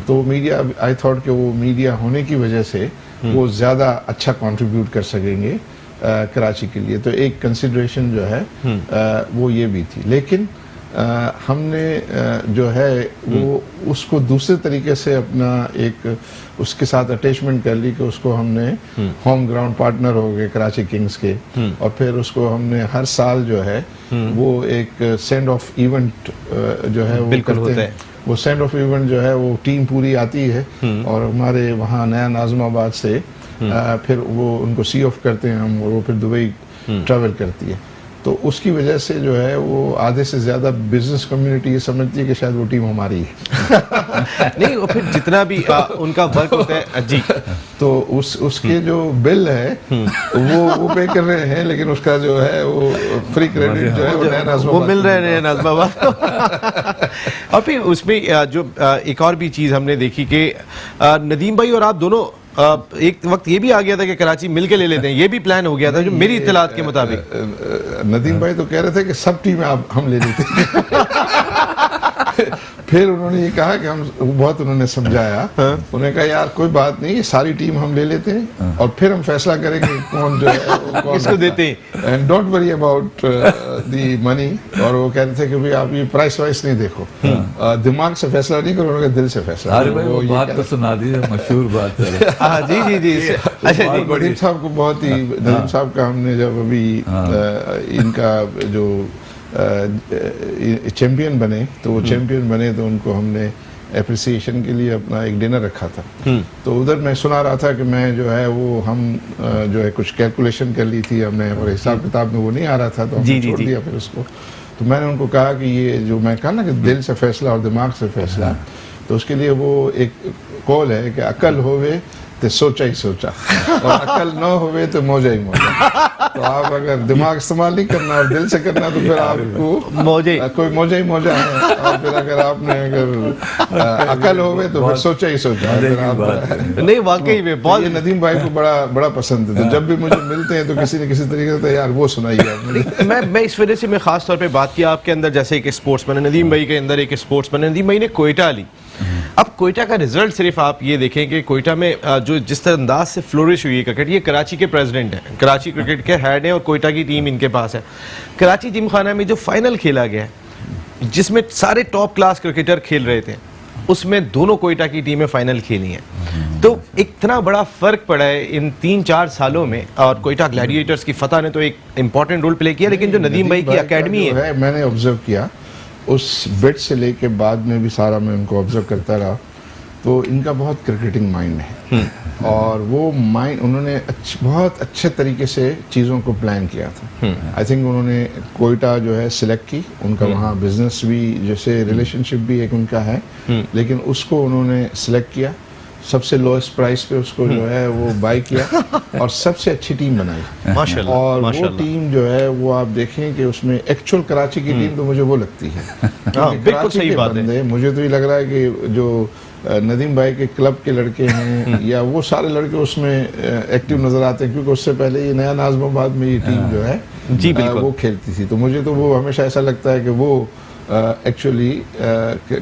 तो मीडिया, आई थॉट कि वो मीडिया होने की वजह से वो ज़्यादा अच्छा कंट्रीब्यूट कर सकेंगे कराची के लिए। तो एक कंसिडरेशन जो है वो ये भी थी। लेकिन हमने जो है वो उसको दूसरे तरीके से अपना एक उसके साथ अटैचमेंट कर ली कि उसको हमने होम ग्राउंड पार्टनर हो गए कराची किंग्स के। और फिर उसको हमने हर साल जो है वो एक सेंड ऑफ इवेंट जो है वो करते हैं। वो सेंड ऑफ इवेंट जो है वो टीम पूरी आती है और हमारे वहाँ नया नाज़माबाद से फिर वो उनको सी ऑफ करते हैं हम, और वो फिर दुबई ट्रैवल करती है। तो उसकी वजह से जो है वो आधे से ज़्यादा बिजनेस कम्युनिटी ये समझती है कि शायद वो टीम हमारी है। नहीं, वो फिर जितना भी उनका वर्क होता है जी, तो उसके जो बिल है वो पे कर रहे हैं, लेकिन उसका जो है वो फ्री क्रेडिट जो है वो नया नाज़माबाद वो मिल रहे हैं नाज़माबाद। और फिर उसमें जो एक और भी चीज़ हमने देखी कि नदीम भाई और आप दोनों एक वक्त ये भी आ गया था कि कराची मिलके ले लेते हैं, ये भी प्लान हो गया था जो मेरी इत्तलात के मुताबिक। नदीम भाई तो कह रहे थे कि सब टीमें हम ले लेते हैं। फिर उन्होंने ये कहा कि हम बहुत उन्होंने समझाया, उन्होंने कहा यार कोई बात नहीं, सारी टीम हम ले लेते हैं और फिर हम फैसला करेंगे कौन जो है किसको देते हैं, and don't worry about the money. और वो कह रहे थे कि भाई आप ये प्राइस वाइस नहीं देखो, दिमाग से फैसला नहीं करो, उन्होंने दिल से फैसला। अरे भाई वो बात तो सुना दी, मशहूर बात है। जी जी जी। अच्छा जी, नदीम साहब को बहुत ही, नदीम साहब का हमने जब अभी इनका जो चैंपियन बने तो वो चैंपियन बने तो उनको हमने एप्रिसिएशन के लिए अपना एक डिनर रखा था। तो उधर मैं सुना रहा था कि मैं जो है वो हम जो है कुछ कैलकुलेशन कर ली थी हमने, और हिसाब किताब में वो नहीं आ रहा था तो हमने छोड़ दिया फिर उसको। तो मैंने उनको कहा कि ये जो मैं कहा ना कि दिल से फैसला और दिमाग से फैसला, तो उसके लिए वो एक कॉल है कि अकल होवे ते सोचा ही सोचा और अकल न होवे तो मौजा ही मौजा। तो आप अगर दिमाग इस्तेमाल नहीं करना और दिल से करना तो फिर आपको मौजे कोई मौजा ही मौजा है। और फिर अगर आपने अगर अकल होवे तो फिर सोचा ही सोचा। फिर आप नहीं वाकई में बहुत ये नदीम भाई को बड़ा बड़ा पसंद है, तो जब भी मुझे मिलते हैं तो किसी न किसी तरीके से यार वो सुनाइए आपने। मैं इस वजह से मैं खास तौर पे बात किया आपके अंदर जैसे एक स्पोर्ट्समैन है, नदीम भाई के अंदर एक स्पोर्ट्समैन है। नदीम भाई ने कोयटा ली, अब कोयटा का रिजल्ट सिर्फ आप ये देखें कि कोयटा में जो जिस तरह अंदाज से फ्लोरिश हुई है क्रिकेट, ये कराची के प्रेसिडेंट हैं, कराची क्रिकेट के हेड हैं और कोयटा की टीम इनके पास है। कराची जिमखाना में जो फाइनल खेला गया है जिसमें सारे टॉप क्लास क्रिकेटर खेल रहे थे, उसमें दोनों कोयटा की टीमें फाइनल खेली हैं। तो इतना बड़ा फर्क पड़ा है इन 3-4 सालों में, और कोयटा ग्लैडिएटर्स की फतह ने तो एक इंपॉर्टेंट रोल प्ले किया, लेकिन जो नदीम भाई की एकेडमी है मैंने ऑब्जर्व किया उस बिट से लेके बाद में भी सारा मैं उनको ऑब्जर्व करता रहा, तो इनका बहुत क्रिकेटिंग माइंड है और वो माइंड उन्होंने बहुत अच्छे तरीके से चीज़ों को प्लान किया था। आई थिंक उन्होंने कोयटा जो है सिलेक्ट की, उनका वहाँ बिजनेस भी जैसे रिलेशनशिप भी एक उनका है, लेकिन उसको उन्होंने सिलेक्ट किया, सबसे लोएस्ट प्राइस पे उसको जो है वो बाय किया और सबसे अच्छी टीम बनाई माशाल्लाह, और वो माशाल्लाह। टीम जो है वो आप देखें कि उसमें एक्चुअल कराची की टीम तो मुझे वो लगती है। क्योंकि बिल्कुल कराची सही के बात है। बंदे, मुझे तो ये लग रहा है कि जो नदीम भाई के क्लब के लड़के हैं या वो सारे लड़के उसमें एक्टिव नजर आते हैं, क्योंकि उससे पहले ये नया नाज़िमाबाद में ये टीम जो है जी बिल्कुल वो खेलती थी। तो मुझे तो वो हमेशा ऐसा लगता है कि वो एक्चुअली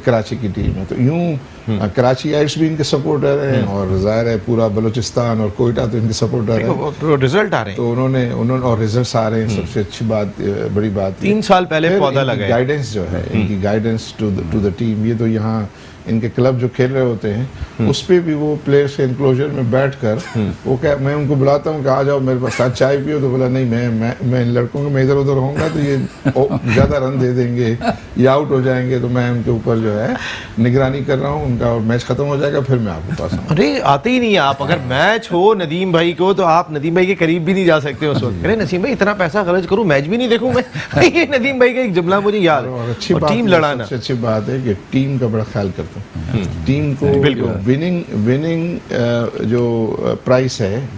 कराची की टीम है। तो यूं कराची आइट्स भी इनके सपोर्टर हैं और जाहिर है पूरा बलूचिस्तान और कोयटा तो इनके सपोर्टर हैं। रिजल्ट आ रहे हैं, तो उन्होंने और रिजल्ट्स आ रहे हैं, सबसे अच्छी बात बड़ी बात 3 साल पहले पौधा लगाया। गाइडेंस जो है इनकी गाइडेंस टू द टीम, ये तो यहाँ इनके क्लब जो खेल रहे होते हैं उस पे भी वो प्लेयर्स के एनक्लोजर में बैठकर वो क्या, मैं उनको बुलाता हूँ कि आ जाओ मेरे पास साथ चाय पियो, तो बोला नहीं मैं इन लड़कों को मैं इधर उधर होऊंगा तो ये ज़्यादा रन दे देंगे, ये आउट हो जाएंगे, तो मैं उनके ऊपर जो है निगरानी कर रहा हूँ उनका, और मैच खत्म हो जाएगा फिर मैं आपके पास आऊँ। अरे आते ही नहीं है आप, अगर मैच हो नदीम भाई को तो आप नदीम भाई के करीब भी नहीं जा सकते उस वक्त। अरे नसीम भाई इतना पैसा खर्च करूं मैच भी नहीं देखूं मैं ये नदीम भाई का एक जुमला मुझे याद और है। अच्छी और बात टीम है, लड़ाना, सबसे अच्छी बात है कि टीम का बड़ा ख्याल करते हैं। टीम को विनिंग जो प्राइस है,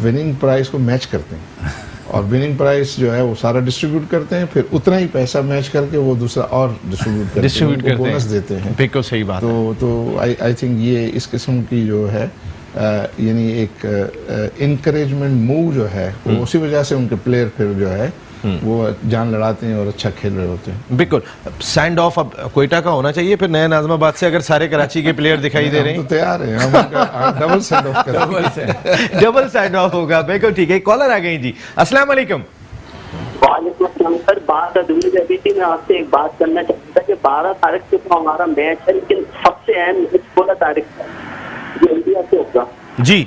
विनिंग प्राइस को मैच करते हैं और विनिंग प्राइस जो है वो सारा डिस्ट्रीब्यूट करते हैं, फिर उतना ही पैसा मैच करके वो दूसरा और डिस्ट्रीब्यूट करते हैं, बोनस देते हैं। बिल्कुल सही बात है। तो आई थिंक ये इस किस्म की जो है यानी एक इनकरेजमेंट मूव जो है वो उसी वजह से उनके प्लेयर फिर जो है वो जान लड़ाते हैं और अच्छा खेल रहे होते हैं। बिल्कुल सैंड ऑफ अब कोयटा का होना चाहिए फिर नया नाज़िमाबाद से, अगर सारे कराची के प्लेयर दिखाई दे रहे हम तो तैयार हैं, हम डबल सेंड ऑफ करेंगे। हैं डबल सैंड ऑफ होगा। बिल्कुल ठीक है, कॉलर आ गई जी, अस्सलाम वालेकुम। वालेकुम अस्सलाम सर, बात अधूरी रही थी, मैं आपसे एक बात करना चाहता था कि 12 तारीख से तो हमारा मैच है, लेकिन सबसे अहम मैच 16 तारीख जो इंडिया से होगा जी।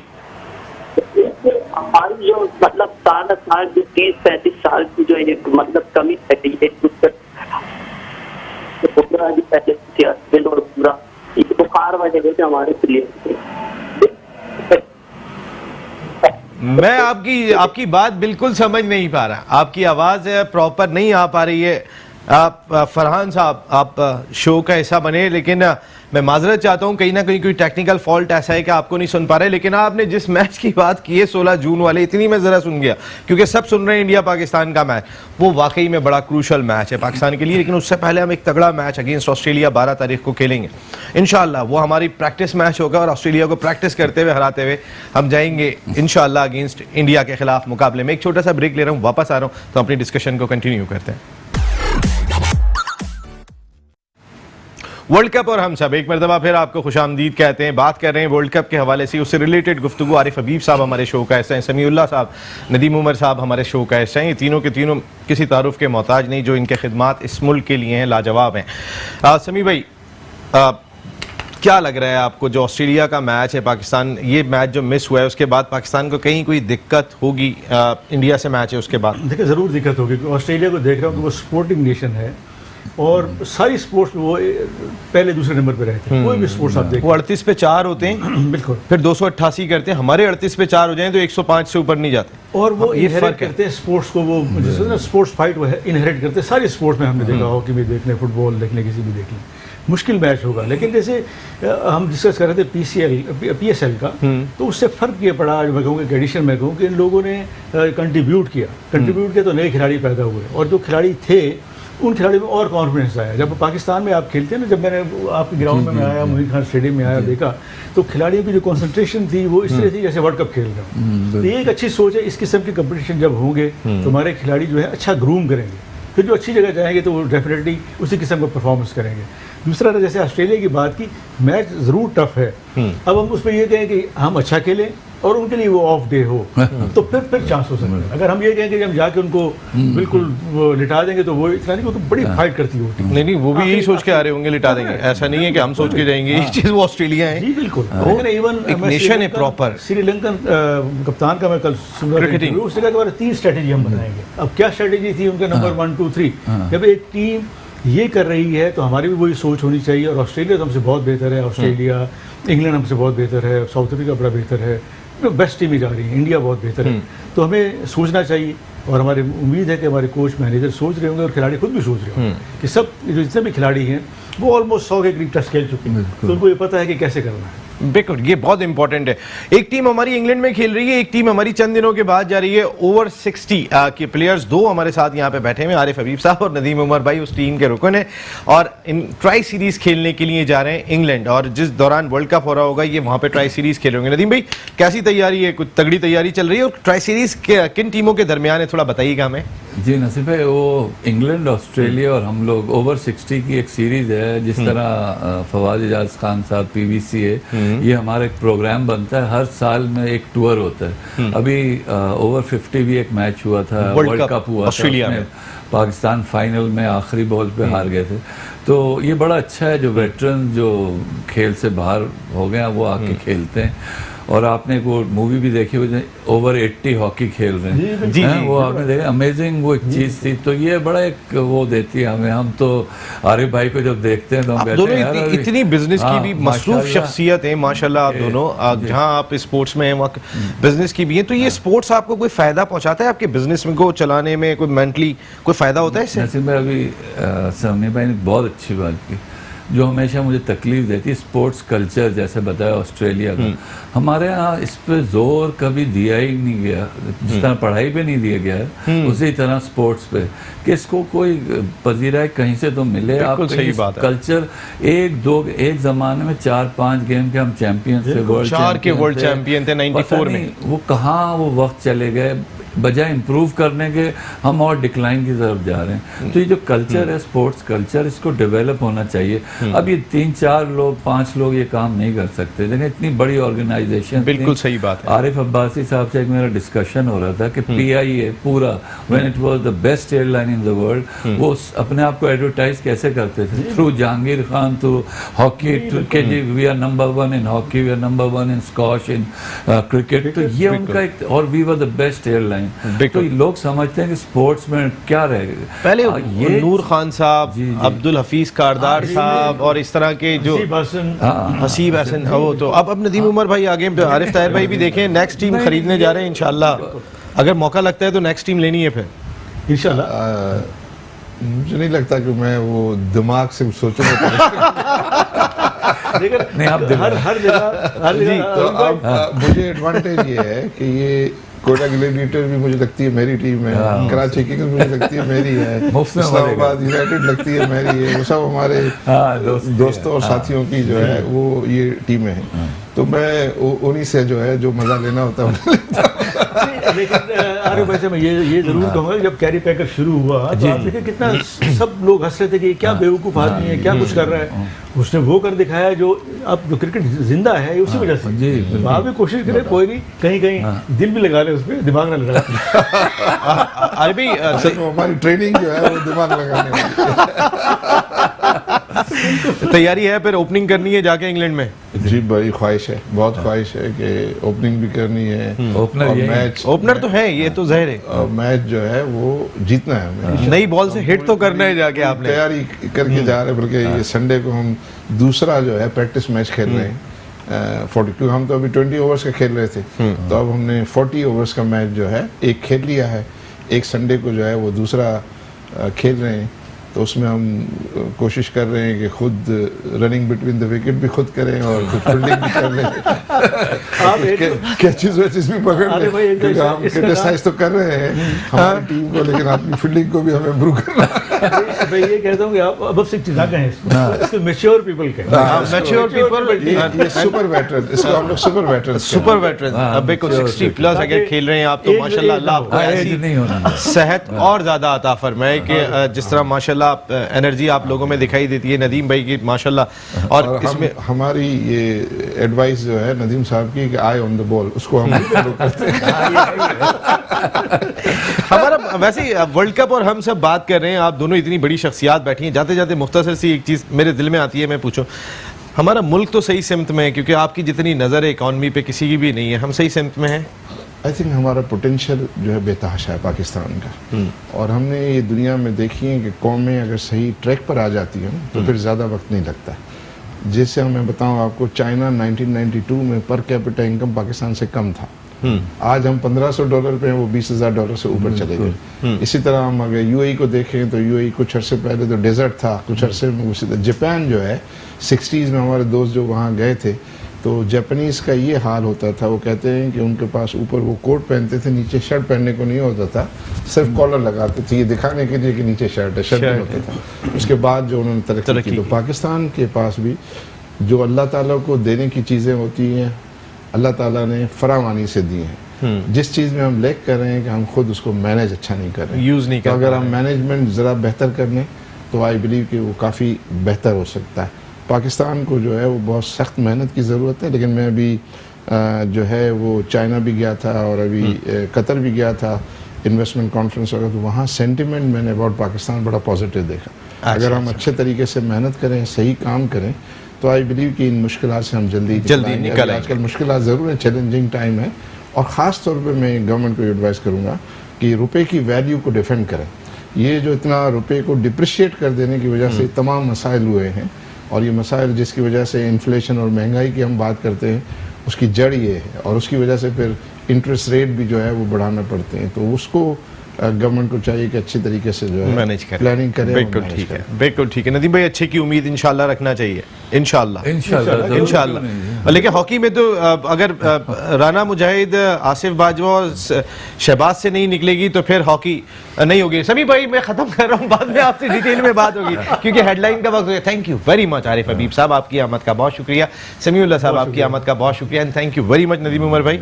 हमारी जो मतलब साल जो 30-35 साल की जो एक मतलब कमी है ये पहले और पूरा बुखार वजह से हमारे प्लेयर। मैं आपकी बात बिल्कुल समझ नहीं पा रहा, आपकी आवाज प्रॉपर नहीं आ पा रही है। आप फरहान साहब आप शो का हिस्सा बने, लेकिन मैं माजरत चाहता हूं, कहीं ना कहीं कोई टेक्निकल फॉल्ट ऐसा है कि आपको नहीं सुन पा रहे। लेकिन आपने जिस मैच की बात की है 16 जून वाले, इतनी मैं जरा सुन गया, क्योंकि सब सुन रहे हैं इंडिया पाकिस्तान का मैच, वो वाकई में बड़ा क्रूशल मैच है पाकिस्तान के लिए। लेकिन उससे पहले हम एक तगड़ा मैच अगेंस्ट ऑस्ट्रेलिया 12 तारीख को खेलेंगे इंशाल्लाह। वो हमारी प्रैक्टिस मैच होगा और ऑस्ट्रेलिया को प्रैक्टिस करते हुए हराते हुए हम जाएंगे इंशाल्लाह अगेंस्ट इंडिया के खिलाफ मुकाबले में। एक छोटा सा ब्रेक ले रहा हूँ, वापस आ रहा हूँ तो अपनी डिस्कशन को कंटिन्यू करते हैं। वर्ल्ड कप और हम सब एक मरतबा फिर आपको खुशामदीद कहते हैं। बात कर रहे हैं वर्ल्ड कप के हवाले से, उससे रिलेटेड गुफ्तगू। आरिफ हबीब साहब हमारे शो का हिस्सा हैं, समीउल्लाह साहब, नदीम उमर साहब हमारे शो का हिस्सा हैं। ये तीनों के तीनों किसी तारुफ के मोहताज नहीं, जो इनके खिदमात इस मुल्क के लिए हैं लाजवाब हैं। समी भाई क्या लग रहा है आपको, जो ऑस्ट्रेलिया का मैच है पाकिस्तान, ये मैच जो मिस हुआ है उसके बाद पाकिस्तान को कहीं कोई दिक्कत होगी? इंडिया से मैच है उसके बाद देखिए ज़रूर दिक्कत होगी, क्योंकि ऑस्ट्रेलिया को देख रहा हूँ कि वो स्पोर्टिंग नेशन है और सारी स्पोर्ट्स में वो पहले दूसरे नंबर पे रहते हैं। कोई भी स्पोर्ट्स आप देखो, वो 38 पे 4 होते हैं बिल्कुल, फिर 288 करते हैं। हमारे 38 पे 4 हो जाएं तो 105 से ऊपर नहीं जाते। और वो ये इनहेरिट फर्क है। करते हैं स्पोर्ट्स को, वो जैसे ना स्पोर्ट्स फाइट वो है इनहेरिट करते हैं सारी स्पोर्ट्स में। हमने देखा हॉकी भी देख लें, फुटबॉल देख लें, किसी भी देख लें, मुश्किल मैच होगा। लेकिन जैसे हम डिस्कस कर रहे थे PSL का, तो उससे फ़र्क ये पड़ा, जो मैं कहूँगा कि एडिशन में कहूँ कि इन लोगों ने कंट्रीब्यूट किया तो नए खिलाड़ी पैदा हुए, और जो खिलाड़ी थे उन खिलाड़ियों में और कॉन्फिडेंस आया। जब पाकिस्तान में आप खेलते हैं ना, जब मैंने आपके ग्राउंड में आया, मोहित खान स्टेडियम में आया, देखा तो खिलाड़ियों की जो कंसंट्रेशन थी वो इस तरह थी जैसे वर्ल्ड कप खेल रहे हो। तो ये एक अच्छी सोच है। इस किस्म के कंपटीशन जब होंगे तो हमारे खिलाड़ी जो है अच्छा ग्रूम करेंगे, फिर जो अच्छी जगह जाएंगे तो वो डेफिनेटली उसी किस्म का परफॉर्मेंस करेंगे। दूसरा, जैसे ऑस्ट्रेलिया की बात की, मैच ज़रूर टफ है। अब हम उसमें ये कहें कि हम अच्छा खेलें और उनके लिए वो ऑफ डे हो, तो फिर चांस हो सकता है। अगर हम ये कहें कि हम जाके उनको बिल्कुल वो लिटा देंगे, तो वो इतना नहीं, वो तो बड़ी फाइट करती होती है। नहीं, वो भी यही सोच के आ रहे होंगे लिटा देंगे, ऐसा नहीं है कि हम सोच के जाएंगे। ये चीज़ वो ऑस्ट्रेलिया है जी बिल्कुल। लेकिन इवन एक नेशन है प्रॉपर। श्रीलंकन कप्तान का मैं कल सुन रहा था, उसने कहा कि हमारे 3 स्ट्रेटेजी हम बनाएंगे। अब क्या स्ट्रेटेजी थी उनके, नंबर 1 2 3, जब एक टीम ये कर रही है तो हमारी भी वही सोच होनी चाहिए। और ऑस्ट्रेलिया तो हमसे बहुत बेहतर है, ऑस्ट्रेलिया, इंग्लैंड हमसे बहुत बेहतर है, साउथ अफ्रीका बड़ा बेहतर है, बेस्ट टीम ही जा रही है, इंडिया बहुत बेहतर है। तो हमें सोचना चाहिए, और हमारी उम्मीद है कि हमारे कोच मैनेजर सोच रहे होंगे और खिलाड़ी खुद भी सोच रहे होंगे कि सब जो जितने भी खिलाड़ी हैं वो ऑलमोस्ट 100 के करीब टेस्ट खेल चुके हैं, तो उनको ये पता है कि कैसे करना है। बिल्कुल, ये बहुत इंपॉर्टेंट है। एक टीम हमारी इंग्लैंड में खेल रही है, एक टीम हमारी चंद दिनों के बाद जा रही है। ओवर 60 के प्लेयर्स 2 हमारे साथ यहाँ पे बैठे हुए, आरिफ हबीब साहब और नदीम उमर भाई उस टीम के रुकन है, और इन ट्राई सीरीज खेलने के लिए जा रहे हैं इंग्लैंड। और जिस दौरान वर्ल्ड कप हो रहा होगा ये वहाँ पे ट्राई सीरीज खेल रहे होंगे। नदीम भाई, कैसी तैयारी है? कुछ तगड़ी तैयारी चल रही है? और ट्राई सीरीज किन टीमों के दरमियान है, थोड़ा बताइएगा हमें। जी नसीब है, वो इंग्लैंड, ऑस्ट्रेलिया और हम लोग ओवर 60 की एक सीरीज है। जिस तरह फवाद एजाज खान साहब PVC है, ये हमारा एक प्रोग्राम बनता है, हर साल में एक टूर होता है। अभी ओवर 50 भी एक मैच हुआ था, वर्ल्ड कप हुआ ऑस्ट्रेलिया में, पाकिस्तान फाइनल में आखिरी बॉल पे हार गए थे। तो ये बड़ा अच्छा है, जो वेटरन जो खेल से बाहर हो गए वो आके खेलते हैं। और आपने वो मूवी भी देखी हुई, ओवर 80 हॉकी खेल रहे हैं जी, वो आपने देखा, अमेजिंग वो एक चीज थी। तो ये बड़ा एक वो देती है हमें। हम तो आरिफ भाई को जब देखते हैं तो हम कहते हैं यार, इतनी बिजनेस की भी मसरूफ शख्सियत है माशाल्लाह आप दोनों। जहां आप स्पोर्ट्स में हैं वहाँ बिजनेस की भी है। तो ये स्पोर्ट्स आपको कोई फायदा पहुंचाता है आपके बिजनेस में को चलाने में? कोई मेंटली कोई फायदा होता है इससे? नसीब में अभी समी भाई ने बहुत अच्छी बात की, जो हमेशा मुझे तकलीफ देती है, स्पोर्ट्स कल्चर जैसे बताया ऑस्ट्रेलिया का। हमारे यहाँ इस पे जोर कभी दिया ही नहीं गया, जिस तरह पढ़ाई पे नहीं दिया गया है उसी तरह स्पोर्ट्स पे, कि इसको कोई पजीराई कहीं से तो मिले। आप सही बात है। कल्चर एक जमाने में 4-5 गेम के हम चैंपियन थे, वर्ल्ड चैंपियन थे 94 में। वो कहाँ वो वक्त चले गए, बजाय इम्प्रूव करने के हम और डिक्लाइन की तरफ जा रहे हैं। तो ये जो कल्चर है, स्पोर्ट्स कल्चर, इसको डेवलप होना चाहिए। अब ये 3-4 लोग 5 लोग ये काम नहीं कर सकते, लेकिन इतनी बड़ी ऑर्गेनाइजेशन। बिल्कुल सही बात है। आरिफ अब्बासी साहब से एक मेरा डिस्कशन हो रहा था कि PIA पूरा when it was the best airline in the world, वो अपने आप को एडवर्टाइज कैसे करते थे? Through Jahangir Khan, through hockey, के जी we are number 1 in hockey, we are number 1 in squash, in cricket. तो ये उनका एक, और we were the best airline. तो लोग समझते हैं कि स्पोर्ट्स में क्या रहेगा। पहले ये नूर खान साहब, अब्दुल हफीज कारदार साहब और इस तरह के जो हसीब हसन, वो तो अब नदीम उमर भाई आगे, आरिफ ताहिर भाई भी देखें, नेक्स्ट टीम खरीदने जा रहे हैं इंशाल्लाह। अगर मौका लगता है तो नेक्स्ट टीम लेनी है फिर इंशाल्लाह। मुझे नहीं लगता कि मैं वो दिमाग से सोचूंगा। नहीं, आप हर जगह तो अब मुझे एडवांटेज ये है कि ये कोटा ग्लैडिएटर भी मुझे लगती है मेरी टीम है, कराची किंग्स मुझे लगती है मेरी है, इस्लामाबाद यूनाइटेड लगती है मेरी है, वो सब हमारे दोस्तों और साथियों की जो है वो ये टीमें हैं। तो मैं उन्हीं से जो है जो मजा लेना होता है। लेकिन आरिफ भाई से मैं ये जरूर कहूँगा, जब कैरी पैकर शुरू हुआ तो आप देखिए कितना सब लोग हंस रहे थे कि क्या बेवकूफ़ आदमी है, क्या कुछ कर रहा है। उसने वो कर दिखाया जो अब जो क्रिकेट जिंदा है उसी वजह से। तो आप भी कोशिश करें, कोई नहीं, कहीं कहीं दिल भी लगा ले उस पर, दिमाग ना लगा। अरे भाई हमारी ट्रेनिंग जो है वो दिमाग लगाने वाली। तैयारी है फिर ओपनिंग करनी है जाके इंग्लैंड में? जी बड़ी ख्वाहिश है, बहुत ख्वाहिश है कि ओपनिंग भी करनी है। ओपनर तो है, ये तो ज़ाहिर है। मैच जो है वो जीतना है हमें, नई बॉल से हिट तो करना है जाके। आपने तैयारी करके जा रहे हैं, बल्कि ये संडे को हम दूसरा जो है प्रैक्टिस मैच खेल रहे हैं 42। हम तो अभी 20 ओवर्स का खेल रहे थे, तो अब हमने 40 ओवर्स का मैच जो है एक खेल लिया है। एक संडे को जो है वो दूसरा खेल रहे हैं। तो उसमें हम कोशिश कर रहे हैं कि खुद रनिंग बिटवीन द विकेट भी खुद करें और खुद फील्डिंग भी कर लें, कैचेस वैचेस भी पकड़ अरे लें, भाई, क्योंकि हम क्रिटिसाइज तो कर रहे हैं हमारी टीम को, लेकिन अपनी फील्डिंग को भी हमें इम्प्रूव करना है। मैं ये कहता हूँ कि आप अब 60 ना कहें इसको मैच्योर पीपल कहें। मैच्योर पीपल, ये सुपर वेटरन, इसको हम लोग सुपर वेटरन सुपर वेटरन, अब देखो 60 प्लस अगर खेल रहे हैं आप तो माशाल्लाह अल्लाह आपको एज ऐसी नहीं होना। सेहत और ज्यादा अता फरमाए कि जिस तरह माशाल्लाह एनर्जी आप लोगों में दिखाई देती है नदीम भाई की माशाल्लाह। और इसमें हमारी ये एडवाइस जो है नदीम साहब की कि आई ऑन द बॉल, उसको हम फॉलो करते हैं। हमारा वैसे वर्ल्ड कप और हम सब बात कर रहे हैं, आप दोनों इतनी बड़ी शख्सियात बैठी हैं, जाते जाते मुख्तसर सी एक चीज़ मेरे दिल में आती है, मैं पूछूं हमारा मुल्क तो सही सिमत में है, क्योंकि आपकी जितनी नज़र है इकॉनमी पे किसी की भी नहीं है, हम सही सिमत में हैं? आई थिंक हमारा पोटेंशियल जो है बेतहाशा है पाकिस्तान का, और हमने ये दुनिया में देखी है कि कौमें अगर सही ट्रैक पर आ जाती हैं तो फिर ज़्यादा वक्त नहीं लगता। जैसे मैं बताऊं आपको, चाइना 1992 में पर कैपिटा इनकम पाकिस्तान से कम था, आज हम $1500 पे हैं, वो $20,000 से ऊपर चले गए। इसी तरह हम अगर यूएई को देखें तो यूएई कुछ अरसे पहले तो डेजर्ट था, कुछ अरसे में उसी तरह जापान जो है 60s में हमारे दोस्त जो वहाँ गए थे तो जापानीज़ का ये हाल होता था, वो कहते हैं कि उनके पास ऊपर वो कोट पहनते थे, नीचे शर्ट पहनने को नहीं होता था, सिर्फ कॉलर लगाते थे ये दिखाने के लिए कि नीचे शर्ट है, शर्ट नहीं होता था। उसके बाद जो उन्होंने तरक्की की, तो पाकिस्तान के पास भी जो अल्लाह ताला को देने की चीज़ें होती हैं अल्लाह ताला ने फरावानी से दी हैं। जिस चीज़ में हम लैक कर रहे हैं कि हम खुद उसको मैनेज अच्छा नहीं कर रहे, यूज़ नहीं कर तो अगर हम मैनेजमेंट ज़रा बेहतर कर लें तो आई बिलीव कि वो काफ़ी बेहतर हो सकता है। पाकिस्तान को जो है वो बहुत सख्त मेहनत की ज़रूरत है, लेकिन मैं अभी जो है वो चाइना भी गया था और अभी कतर भी गया था इन्वेस्टमेंट कॉन्फ्रेंस वगैरह, तो वहाँ सेंटिमेंट मैंने अबाउट पाकिस्तान बड़ा पॉजिटिव देखा। अगर हम अच्छे तरीके से मेहनत करें, सही काम करें, तो आई बिलीव कि इन मुश्किलात से हम जल्दी निकल आएंगे। आजकल मुश्किलात ज़रूर है, चैलेंजिंग टाइम है, और ख़ास तौर पे मैं गवर्नमेंट को एडवाइस करूँगा कि रुपए की वैल्यू को डिफेंड करें। ये जो इतना रुपए को डिप्रिशिएट कर देने की वजह से तमाम मसाइल हुए हैं, और ये मसाइल जिसकी वजह से इन्फ्लेशन और महंगाई की हम बात करते हैं उसकी जड़ ये है, और उसकी वजह से फिर इंटरेस्ट रेट भी जो है वो बढ़ाना पड़ते हैं। तो उसको गवर्नमेंट को चाहिए कि अच्छे तरीके से जो है मैनेज करें, प्लानिंग करें। बिल्कुल ठीक है, बिल्कुल ठीक है। नदीम भाई अच्छे की उम्मीद इंशाल्लाह रखना चाहिए, इंशाल्लाह इंशाल्लाह। लेकिन हॉकी में तो अगर राना मुजाहिद, आसिफ बाजवा और शहबाज से नहीं निकलेगी तो फिर हॉकी नहीं होगी। समी भाई मैं खत्म कर रहा हूँ, बाद में आपसे डिटेल में बात होगी क्योंकि हेडलाइन का वक्त हो गया। Thank you very much Arif Habib साहब, आपकी आमद का बहुत शुक्रिया। समीउल्लाह साहब आपकी आमद का बहुत शुक्रिया, and thank you very much Nadeem Umar भाई।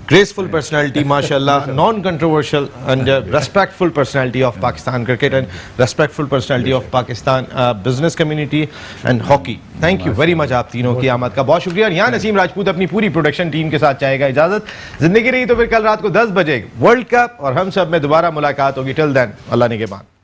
graceful personality mashallah, non-controversial and respectful personality of Pakistan cricket and respectful personality of Pakistan business community and hockey. Thank you very much आप तीनों की आमद का बहुत शुक्रिया। और यहाँ नसीम राजपूत अपनी पूरी प्रोडक्शन टीम के साथ चाहेगा इजाजत। जिंदगी रही तो फिर कल रात को 10 बजे वर्ल्ड कप और हम सब में दोबारा मुलाकात होगी। टिल देन अल्लाह निगहबान।